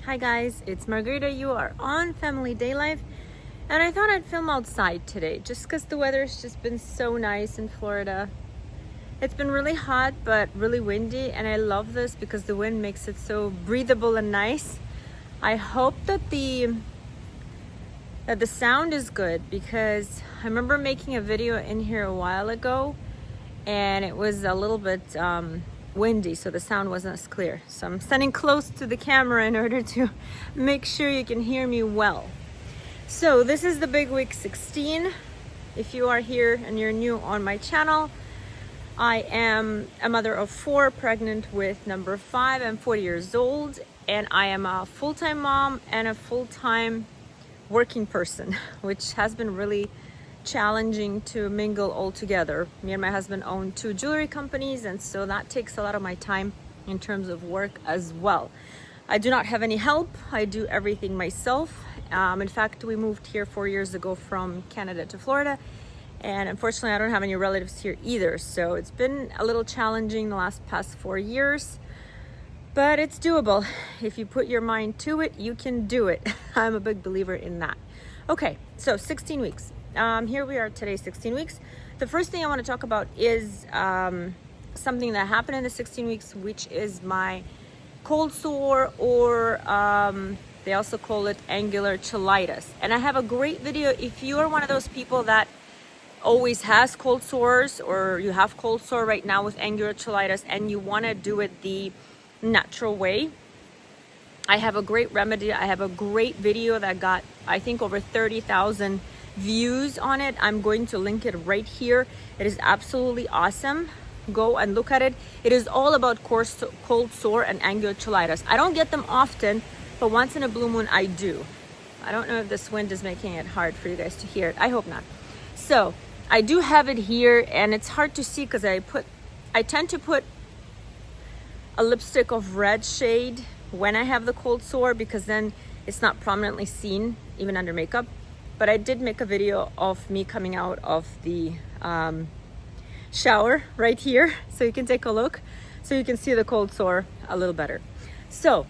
Hi guys, it's Margarita. You are on Family Daylife, and I thought I'd film outside today just because the weather's just been so nice in Florida. It's been really hot but really windy, and I love this because the wind makes it so breathable and nice. I hope that the sound is good, because I remember making a video in here a while ago and it was a little bit windy, so the sound wasn't as clear. So I'm standing close to the camera in order to make sure you can hear me well. So this is the big week 16. If you are here and you're new on my channel, I am a mother of 4, pregnant with number 5. I'm 40 years old, and I am a full-time mom and a full-time working person, which has been really challenging to mingle all together. Me and my husband own 2 jewelry companies, and so that takes a lot of my time in terms of work as well. I do not have any help. I do everything myself. In fact, we moved here 4 years ago from Canada to Florida, and unfortunately I don't have any relatives here either, so it's been a little challenging the past 4 years, but it's doable. If you put your mind to it, you can do it. I'm a big believer in that. Okay, so 16 weeks. Here we are today, 16 weeks. The first thing I want to talk about is something that happened in the 16 weeks, which is my cold sore, or they also call it angular cheilitis. And I have a great video if you are one of those people that always has cold sores, or you have cold sore right now with angular cheilitis and you want to do it the natural way. I have a great remedy. I have a great video that got, I think, over 30,000 views on it. I'm going to link it right here. It is absolutely awesome. Go and look at it. It is all about cold sore and angular cheilitis. I don't get them often, but once in a blue moon I do. I don't know if this wind is making it hard for you guys to hear it. I hope not. So I do have it here, and it's hard to see because I tend to put a lipstick of red shade when I have the cold sore, because then it's not prominently seen even under makeup. But I did make a video of me coming out of the shower right here, so you can take a look, so you can see the cold sore a little better. So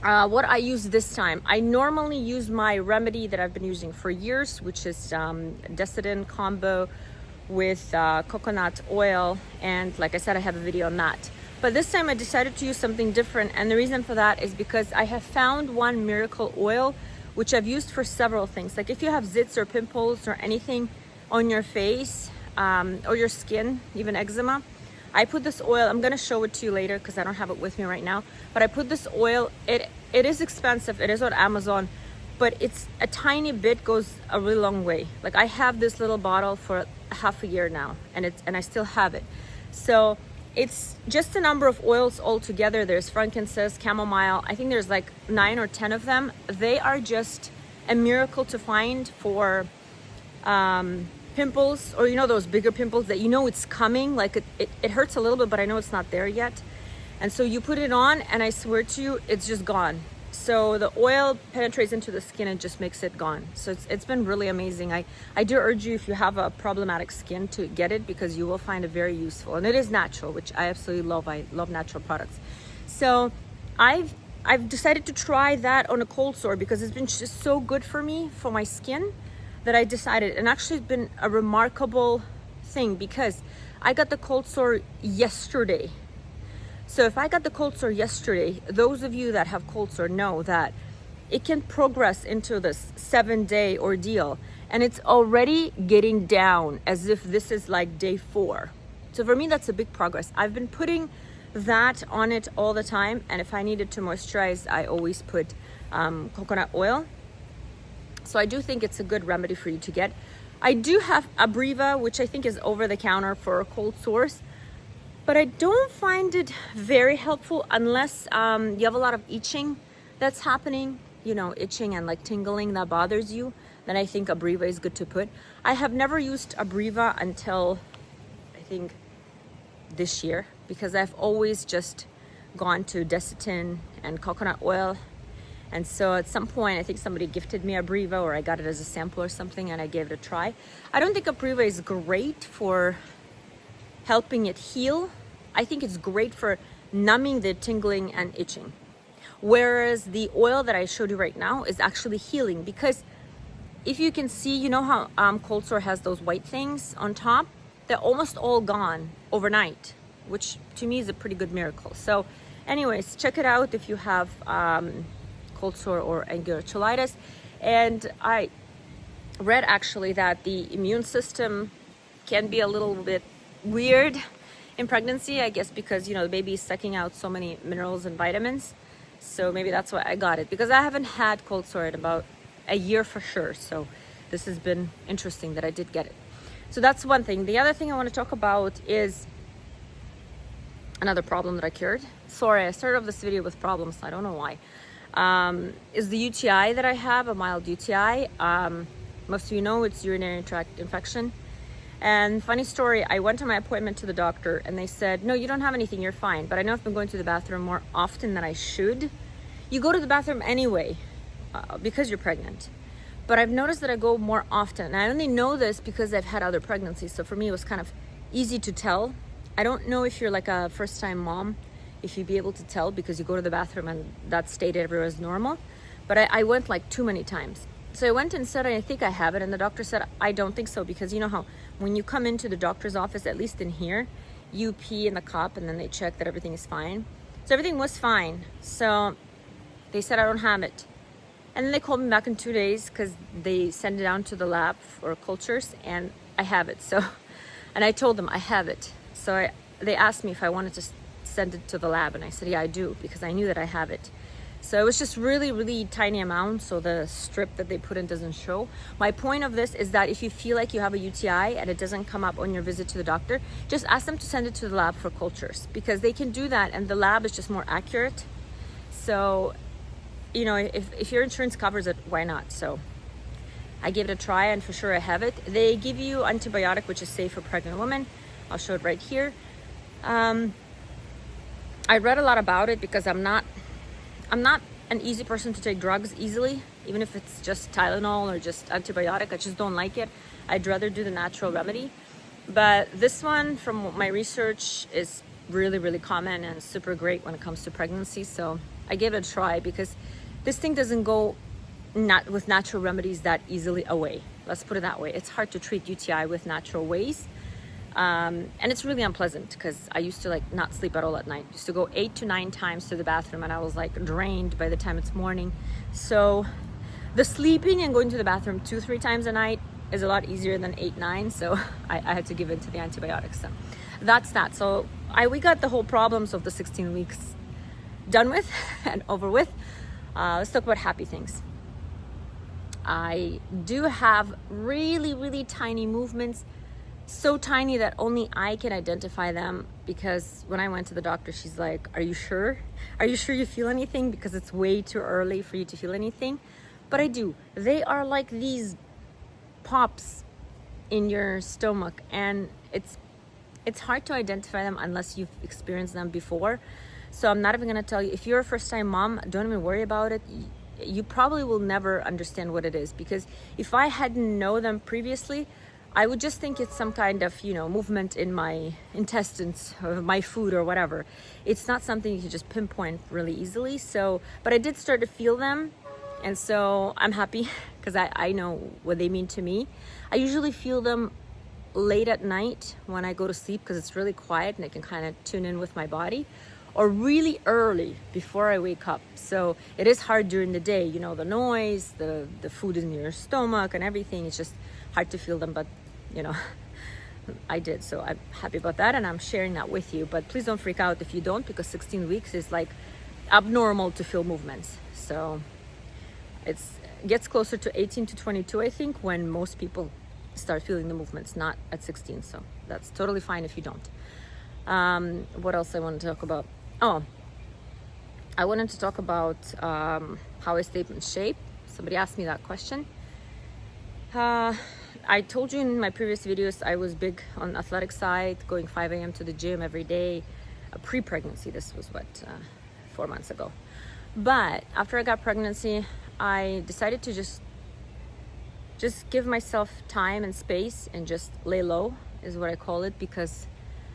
what I use this time, I normally use my remedy that I've been using for years, which is Desitin combo with coconut oil, and like I said, I have a video on that. But this time I decided to use something different, and the reason for that is because I have found one miracle oil which I've used for several things. Like if you have zits or pimples or anything on your face, or your skin, even eczema, I put this oil. I'm gonna show it to you later because I don't have it with me right now, but I put this oil. It is expensive. It is on Amazon, but it's a tiny bit, goes a really long way. Like I have this little bottle for half a year now, and I still have it. So it's just a number of oils all together. There's frankincense, chamomile. I think there's like 9 or 10 of them. They are just a miracle to find for pimples, or you know, those bigger pimples that you know it's coming. Like it hurts a little bit, but I know it's not there yet. And so you put it on, and I swear to you, it's just gone. So the oil penetrates into the skin and just makes it gone. So it's been really amazing. I do urge you, if you have a problematic skin, to get it, because you will find it very useful. And it is natural, which I absolutely love. I love natural products. So I've decided to try that on a cold sore because it's been just so good for me, for my skin, that I decided. And actually it's been a remarkable thing, because I got the cold sore yesterday. So if I got the cold sore yesterday, those of you that have cold sore know that it can progress into this 7-day ordeal, and it's already getting down as if this is like day 4. So for me, that's a big progress. I've been putting that on it all the time, and if I needed to moisturize, I always put coconut oil. So I do think it's a good remedy for you to get. I do have Abriva, which I think is over the counter for cold sores, but I don't find it very helpful unless you have a lot of itching that's happening, you know, itching and like tingling that bothers you. Then I think Abriva is good to put. I have never used Abriva until I think this year, because I've always just gone to Desitin and coconut oil. And so at some point, I think somebody gifted me Abriva, or I got it as a sample or something, and I gave it a try. I don't think Abriva is great for helping it heal. I think it's great for numbing the tingling and itching. Whereas the oil that I showed you right now is actually healing, because if you can see, you know how cold sore has those white things on top? They're almost all gone overnight, which to me is a pretty good miracle. So anyways, check it out if you have cold sore or angular cheilitis. And I read actually that the immune system can be a little bit weird in pregnancy, I guess, because, you know, the baby is sucking out so many minerals and vitamins. So maybe that's why I got it, because I haven't had cold sore in about a year for sure. So this has been interesting that I did get it. So that's one thing. The other thing I want to talk about is another problem that I cured. Sorry, I started off this video with problems. I don't know why. Is the UTI that I have, a mild UTI. Most of you know it's urinary tract infection. And funny story, I went to my appointment to the doctor and they said, no, you don't have anything, you're fine. But I know I've been going to the bathroom more often than I should. You go to the bathroom anyway because you're pregnant. But I've noticed that I go more often. And I only know this because I've had other pregnancies. So for me, it was kind of easy to tell. I don't know if you're like a first-time mom, if you'd be able to tell because you go to the bathroom and that's stated everywhere as normal. But I went like too many times. So I went and said, I think I have it. And the doctor said, I don't think so, because you know how when you come into the doctor's office, at least in here, you pee in the cup and then they check that everything is fine. So everything was fine. So they said, I don't have it. And then they called me back in 2 days because they send it down to the lab for cultures and I have it. So, and I told them I have it. So they asked me if I wanted to send it to the lab. And I said, yeah, I do, because I knew that I have it. So it was just really, really tiny amount. So the strip that they put in doesn't show. My point of this is that if you feel like you have a UTI and it doesn't come up on your visit to the doctor, just ask them to send it to the lab for cultures, because they can do that and the lab is just more accurate. So, you know, if your insurance covers it, why not? So I gave it a try and for sure I have it. They give you antibiotic, which is safe for pregnant women. I'll show it right here. I read a lot about it because I'm not an easy person to take drugs easily, even if it's just Tylenol or just antibiotic. I just don't like it. I'd rather do the natural remedy. But this one, from my research, is really, really common and super great when it comes to pregnancy. So I gave it a try because this thing doesn't go not with natural remedies that easily away. Let's put it that way. It's hard to treat UTI with natural ways. And it's really unpleasant because I used to like not sleep at all at night. I used to go 8 to 9 times to the bathroom and I was like drained by the time it's morning. So the sleeping and going to the bathroom 2-3 times a night is a lot easier than 8-9. So I had to give in to the antibiotics. So that's that. So we got the whole problems of the 16 weeks done with and over with. Let's talk about happy things. I do have really, really tiny movements. So tiny that only I can identify them, because when I went to the doctor, she's like, are you sure? Are you sure you feel anything? Because it's way too early for you to feel anything. But I do. They are like these pops in your stomach, and it's hard to identify them unless you've experienced them before. So I'm not even going to tell you. If you're a first-time mom, don't even worry about it. You probably will never understand what it is, because if I hadn't known them previously, I would just think it's some kind of, you know, movement in my intestines or my food or whatever. It's not something you can just pinpoint really easily. So, but I did start to feel them. And so I'm happy because I know what they mean to me. I usually feel them late at night when I go to sleep because it's really quiet and I can kind of tune in with my body, or really early before I wake up. So it is hard during the day, you know, the noise, the food in your stomach and everything. It's just hard to feel them, but you know, I did. So I'm happy about that and I'm sharing that with you. But please don't freak out if you don't, because 16 weeks is like abnormal to feel movements. So it gets closer to 18 to 22, I think, when most people start feeling the movements, not at 16. So that's totally fine if you don't. What else I want to talk about? Oh, I wanted to talk about how I stay in shape. Somebody asked me that question. I told you in my previous videos I was big on the athletic side, going 5 a.m. to the gym every day. Pre-pregnancy, this was what, 4 months ago. But after I got pregnancy, I decided to just give myself time and space and just lay low, is what I call it, because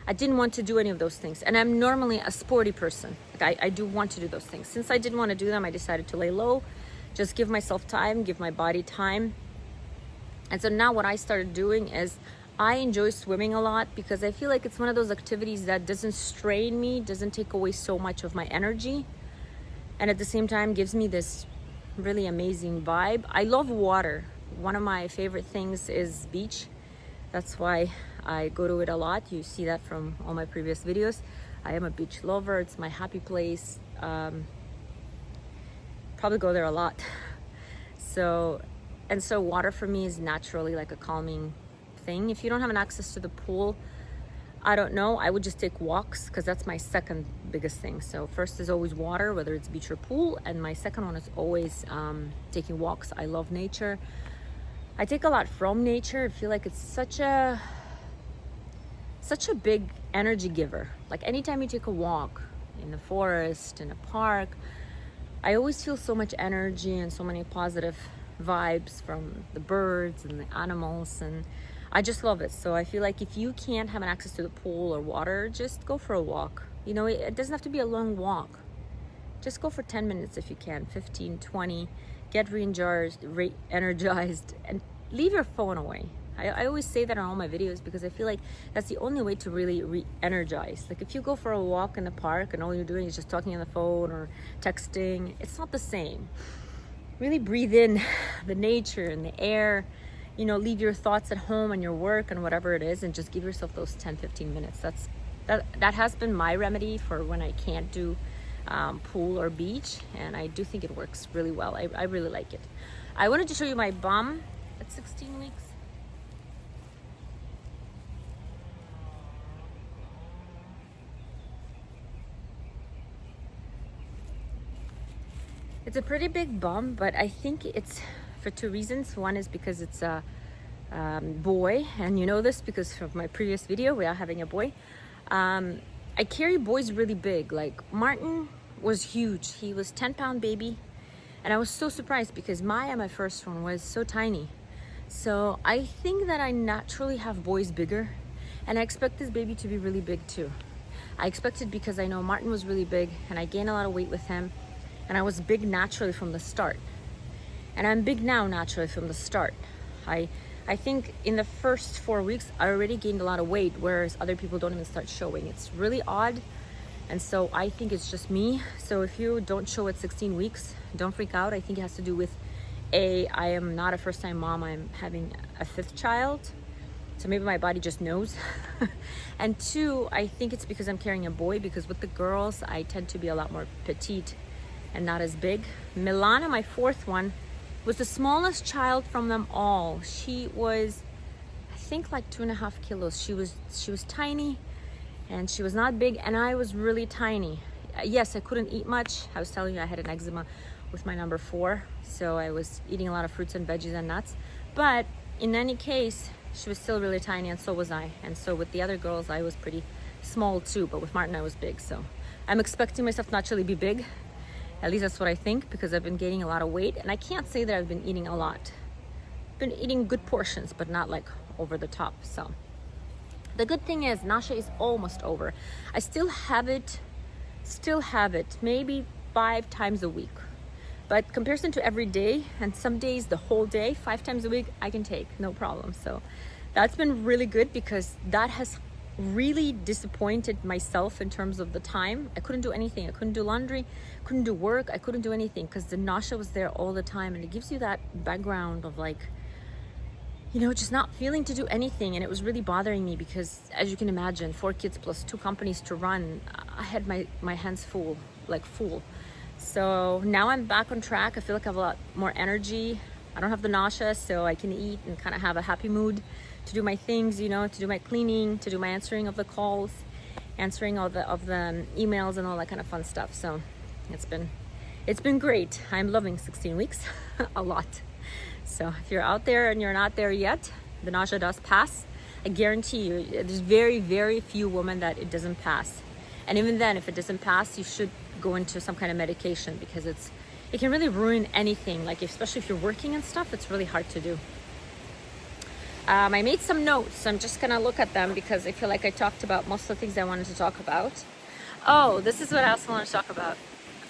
I didn't want to do any of those things. And I'm normally a sporty person. Like I do want to do those things. Since I didn't want to do them, I decided to lay low, just give myself time, give my body time. And so now what I started doing is I enjoy swimming a lot because I feel like it's one of those activities that doesn't strain me, doesn't take away so much of my energy, and at the same time gives me this really amazing vibe. I love water. One of my favorite things is beach. That's why I go to it a lot. You see that from all my previous videos. I am a beach lover. It's my happy place. Probably go there a lot. So water for me is naturally like a calming thing. If you don't have an access to the pool, I don't know, I would just take walks, because that's my second biggest thing. So first is always water, whether it's beach or pool, and my second one is always taking walks. I love nature. I take a lot from nature. I feel like it's such a big energy giver. Like anytime you take a walk in the forest, in a park, I always feel so much energy and so many positive vibes from the birds and the animals, and I just love it. So I feel like if you can't have an access to the pool or water, just go for a walk. You know, it doesn't have to be a long walk. Just go for 10 minutes if you can, 15, 20, get re-energized, and leave your phone away. I always say that on all my videos because I feel like that's the only way to really re-energize. Like if you go for a walk in the park and all you're doing is just talking on the phone or texting, it's not the same. Really breathe in the nature and the air. You know, leave your thoughts at home and your work and whatever it is, and just give yourself those 10-15 minutes. That has been my remedy for when I can't do pool or beach, and I do think it works really well. I really like it. I wanted to show you my bum at 16 weeks. It's a pretty big bum, but I think it's for two reasons. One is because it's a boy, and you know this because of my previous video, we are having a boy. I carry boys really big. Like Martin was huge. He was 10-pound baby, and I was so surprised because Maya, my first one, was so tiny. So I think that I naturally have boys bigger, and I expect this baby to be really big too. I expect it because I know Martin was really big, and I gained a lot of weight with him, and I was big naturally from the start. And I'm big now naturally from the start. I think in the first 4 weeks, I already gained a lot of weight, whereas other people don't even start showing. It's really odd. And so I think it's just me. So if you don't show at 16 weeks, don't freak out. I think it has to do with I am not a first-time mom. I'm having a 5th child. So maybe my body just knows. And 2, I think it's because I'm carrying a boy, because with the girls, I tend to be a lot more petite and not as big. Milana, my 4th one, was the smallest child from them all. She was, I think, like 2.5 kilos. She was tiny, and she was not big, and I was really tiny. Yes, I couldn't eat much. I was telling you I had an eczema with my number 4, so I was eating a lot of fruits and veggies and nuts. But in any case, she was still really tiny, and so was I. And so with the other girls, I was pretty small too, but with Martin, I was big. So I'm expecting myself to naturally be big. At least that's what I think, because I've been gaining a lot of weight, and I can't say that I've been eating a lot. I've been eating good portions, but not like over the top. So the good thing is nausea is almost over. I still have it maybe 5 times a week. But comparison to every day, and some days the whole day, 5 times a week, I can take, no problem. So that's been really good, because that has really disappointed myself in terms of the time. I couldn't do anything. I couldn't do laundry, couldn't do work. I couldn't do anything because the nausea was there all the time, and it gives you that background of like, you know, just not feeling to do anything. And it was really bothering me because, as you can imagine, 4 kids plus 2 companies to run, I had my hands full. So now I'm back on track. I feel like I have a lot more energy. I don't have the nausea, so I can eat and kind of have a happy mood to do my things, you know, to do my cleaning, to do my answering of the calls, answering all the emails and all that kind of fun stuff. So it's been great. I'm loving 16 weeks a lot. So if you're out there and you're not there yet, the nausea does pass. I guarantee you, there's very, very few women that it doesn't pass. And even then, if it doesn't pass, you should go into some kind of medication, because it can really ruin anything. Like especially if you're working and stuff, it's really hard to do. I made some notes. I'm just gonna look at them because I feel like I talked about most of the things I wanted to talk about. Oh, this is what I also want to talk about.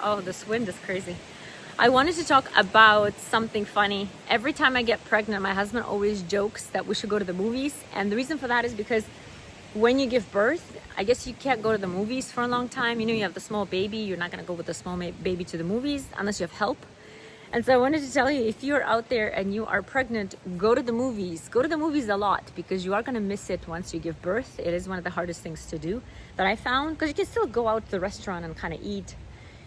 Oh, this wind is crazy. I wanted to talk about something funny. Every time I get pregnant, my husband always jokes that we should go to the movies. And the reason for that is because when you give birth, I guess you can't go to the movies for a long time. You know, you have the small baby. You're not going to go with the small baby to the movies unless you have help. And so I wanted to tell you, if you're out there and you are pregnant, go to the movies. Go to the movies a lot because you are going to miss it once you give birth. It is one of the hardest things to do that I found, because you can still go out to the restaurant and kind of eat,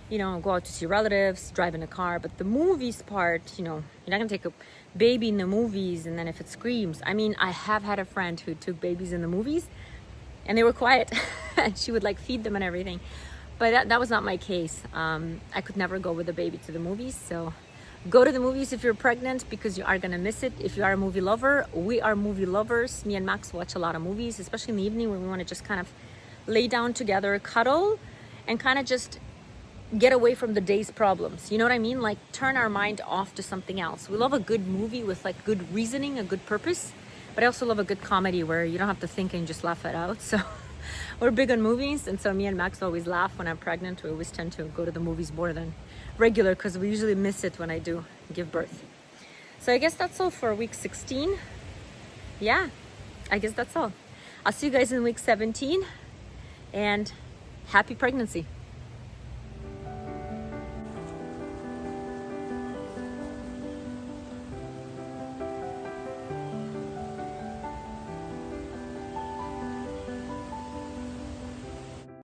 you know, go out to see relatives, drive in a car. But the movies part, you know, you're not going to take a baby in the movies and then if it screams. I mean, I have had a friend who took babies in the movies and they were quiet and she would like feed them and everything. But that was not my case. I could never go with a baby to the movies. So go to the movies if you're pregnant because you are going to miss it. If you are a movie lover, we are movie lovers. Me and Max watch a lot of movies, especially in the evening when we want to just kind of lay down together, cuddle, and kind of just get away from the day's problems. You know what I mean? Like turn our mind off to something else. We love a good movie with like good reasoning, a good purpose, but I also love a good comedy where you don't have to think and just laugh it out. So we're big on movies. And so me and Max always laugh when I'm pregnant. We always tend to go to the movies more than regular because we usually miss it when I do give birth. So I guess that's all for week 16. Yeah, I guess that's all. I'll see you guys in week 17 and happy pregnancy.